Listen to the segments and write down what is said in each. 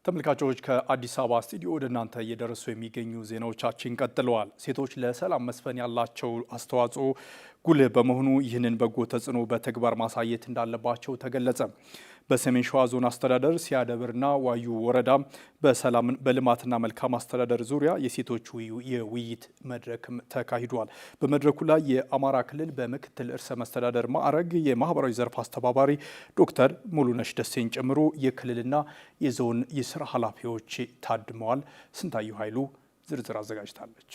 ተመልካቾች ከአዲስ አበባ ስቱዲዮ ወደ እናንተ እየደረሱ የሚገኙ ዜናዎቻችን ቀጥለዋል። ሴቶች ለሰላም መስፈን ያላቸው አስተዋጽኦ ጉልህ በመሆኑ ይህንን በጎ ተጽዕኖ በተግባር ማሳየት እንዳለባቸው ተገለጸ። በሰሜን ሸዋ ዞን አስተዳደር ሲያደብርና ዋዩ ወረዳ በሰላም በልማትና መልካም አስተዳደር ዙሪያ የሴቶች የውይይት መድረክም ተካሂዷል። በመድረኩ ላይ የአማራ ክልል በምክትል ርዕሰ መስተዳደር ማዕረግ የማህበራዊ ዘርፍ አስተባባሪ ዶክተር ሙሉነሽ ደሴን ጨምሮ የክልልና የዞን የስራ ኃላፊዎች ታድመዋል። ስንታየሁ ኃይሉ ዝርዝር አዘጋጅታለች።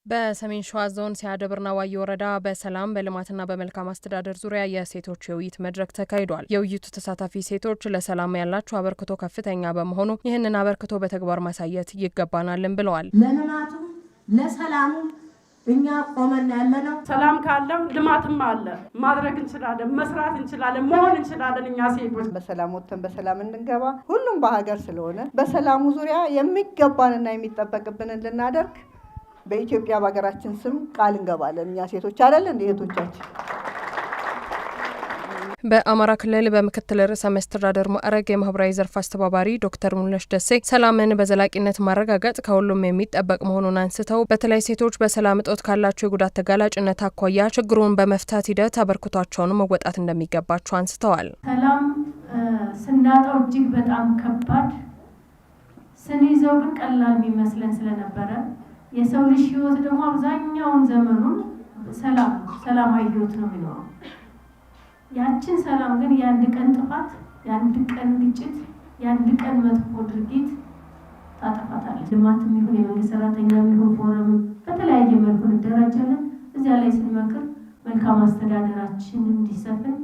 በሰሜን ሸዋ ዞን ሲያደብርና ዋዩ ወረዳ በሰላም በልማትና በመልካም አስተዳደር ዙሪያ የሴቶች የውይይት መድረክ ተካሂዷል። የውይይቱ ተሳታፊ ሴቶች ለሰላም ያላቸው አበርክቶ ከፍተኛ በመሆኑ ይህንን አበርክቶ በተግባር ማሳየት ይገባናልን ብለዋል። ለልማቱ ለሰላሙ እኛ ቆመን ያለነው ሰላም ካለው ልማትም አለ። ማድረግ እንችላለን፣ መስራት እንችላለን፣ መሆን እንችላለን። እኛ ሴቶች በሰላም ወጥተን በሰላም እንድንገባ ሁሉም በሀገር ስለሆነ በሰላሙ ዙሪያ የሚገባንና የሚጠበቅብንን ልናደርግ በኢትዮጵያ በሀገራችን ስም ቃል እንገባለን። እኛ ሴቶች አይደል እንደ እህቶቻችን። በአማራ ክልል በምክትል ርዕሰ መስተዳደር ማዕረግ የማህበራዊ ዘርፍ አስተባባሪ ዶክተር ሙሉነሽ ደሴ ሰላምን በዘላቂነት ማረጋገጥ ከሁሉም የሚጠበቅ መሆኑን አንስተው በተለይ ሴቶች በሰላም እጦት ካላቸው የጉዳት ተጋላጭነት አኳያ ችግሩን በመፍታት ሂደት አበርክቷቸውን መወጣት እንደሚገባቸው አንስተዋል። ሰላም ስናጣው እጅግ በጣም ከባድ፣ ስንይዘው ግን ቀላል የሚመስለን ስለነበረ የሰው ልጅ ህይወት ደግሞ አብዛኛውን ዘመኑን ሰላማዊ ህይወት ነው የሚኖረው። ያችን ሰላም ግን የአንድ ቀን ጥፋት፣ የአንድ ቀን ግጭት፣ የአንድ ቀን መጥፎ ድርጊት ታጠፋታለች። ልማትም ይሁን የመንግስት ሰራተኛ ይሁን ፎረም በተለያየ መልኩ እንደራጃለን። እዚያ ላይ ስንመክር መልካም አስተዳደራችን እንዲሰፍን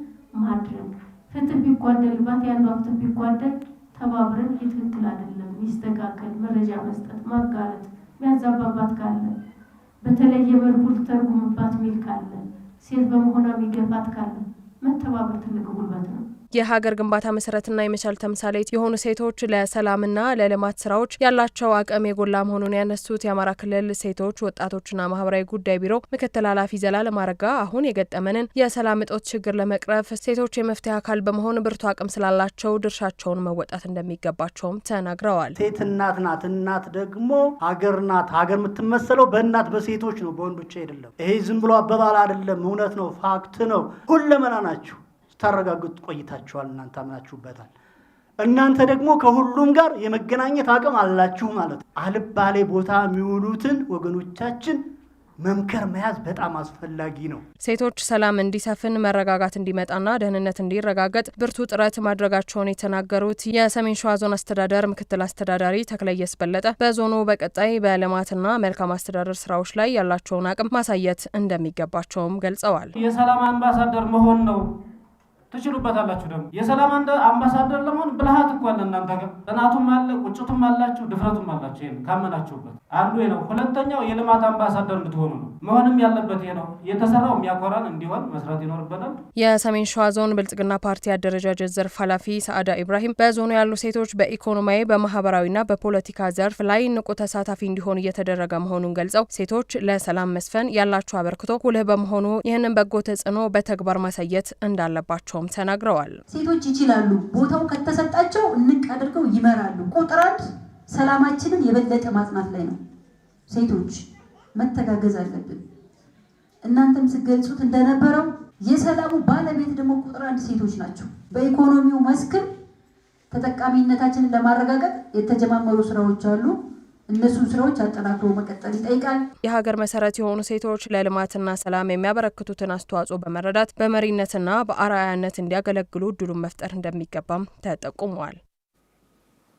ማድረግ፣ ፍትህ ቢጓደልባት ያንዱ ፍትህ ቢጓደል ተባብረን ትክክል አይደለም ይስተካከል፣ መረጃ መስጠት፣ ማጋለጥ የሚያዛባባት ካለ በተለየ መልኩ ተርጉምባት ሚል ካለ ሴት በመሆኗ የሚገፋት ካለ መተባበር ትልቅ ጉልበት ነው። የሀገር ግንባታ መሰረትና የመቻል ተምሳሌት የሆኑ ሴቶች ለሰላምና ለልማት ስራዎች ያላቸው አቅም የጎላ መሆኑን ያነሱት የአማራ ክልል ሴቶች ወጣቶችና ማህበራዊ ጉዳይ ቢሮ ምክትል ኃላፊ ዘላለም አረጋ አሁን የገጠመንን የሰላም እጦት ችግር ለመቅረፍ ሴቶች የመፍትሄ አካል በመሆን ብርቱ አቅም ስላላቸው ድርሻቸውን መወጣት እንደሚገባቸውም ተናግረዋል። ሴት እናት ናት። እናት ደግሞ ሀገር ናት። ሀገር የምትመሰለው በእናት በሴቶች ነው፣ በወንዶች አይደለም። ይሄ ዝም ብሎ አባባል አይደለም፣ እውነት ነው፣ ፋክት ነው። ሁለመና ናችሁ ታረጋግጡ ቆይታችኋል። እናንተ አምናችሁበታል። እናንተ ደግሞ ከሁሉም ጋር የመገናኘት አቅም አላችሁ ማለት ነው። አልባሌ ቦታ የሚውሉትን ወገኖቻችን መምከር መያዝ በጣም አስፈላጊ ነው። ሴቶች ሰላም እንዲሰፍን መረጋጋት እንዲመጣና ደህንነት እንዲረጋገጥ ብርቱ ጥረት ማድረጋቸውን የተናገሩት የሰሜን ሸዋ ዞን አስተዳደር ምክትል አስተዳዳሪ ተክለየስ በለጠ በዞኑ በቀጣይ በልማትና መልካም አስተዳደር ስራዎች ላይ ያላቸውን አቅም ማሳየት እንደሚገባቸውም ገልጸዋል። የሰላም አምባሳደር መሆን ነው። ትችሉበታላችሁ። ደግሞ የሰላም አምባሳደር ለመሆን ብልሃት እኮ አለ እናንተ ጋር፣ ጥናቱም አለ፣ ቁጭቱም አላችሁ፣ ድፍረቱም አላችሁ። ይሄን ካመናችሁበት አንዱ ነው። ሁለተኛው የልማት አምባሳደር እንድትሆኑ ነው። መሆንም ያለበት ይሄ ነው። የተሰራው የሚያኮራን እንዲሆን መስራት ይኖርበታል። የሰሜን ሸዋ ዞን ብልጽግና ፓርቲ አደረጃጀት ዘርፍ ኃላፊ ሰዓዳ ኢብራሂም በዞኑ ያሉ ሴቶች በኢኮኖሚያዊ በማህበራዊና በፖለቲካ ዘርፍ ላይ ንቁ ተሳታፊ እንዲሆኑ እየተደረገ መሆኑን ገልጸው ሴቶች ለሰላም መስፈን ያላቸው አበርክቶ ጉልህ በመሆኑ ይህንን በጎ ተጽዕኖ በተግባር ማሳየት እንዳለባቸው ተናግረዋል። ሴቶች ይችላሉ፣ ቦታው ከተሰጣቸው እንቅ አድርገው ይመራሉ። ቁጥር 1 ሰላማችንን የበለጠ ማጽናት ላይ ነው። ሴቶች መተጋገዝ አለብን። እናንተም ስትገልጹት እንደነበረው የሰላሙ ባለቤት ደግሞ ቁጥር 1 ሴቶች ናቸው። በኢኮኖሚው መስክም ተጠቃሚነታችንን ለማረጋገጥ የተጀማመሩ ስራዎች አሉ። እነሱ ስራዎች አጠናክሮ መቀጠል ይጠይቃል። የሀገር መሰረት የሆኑ ሴቶች ለልማትና ሰላም የሚያበረክቱትን አስተዋጽኦ በመረዳት በመሪነትና በአርአያነት እንዲያገለግሉ እድሉን መፍጠር እንደሚገባም ተጠቁመዋል።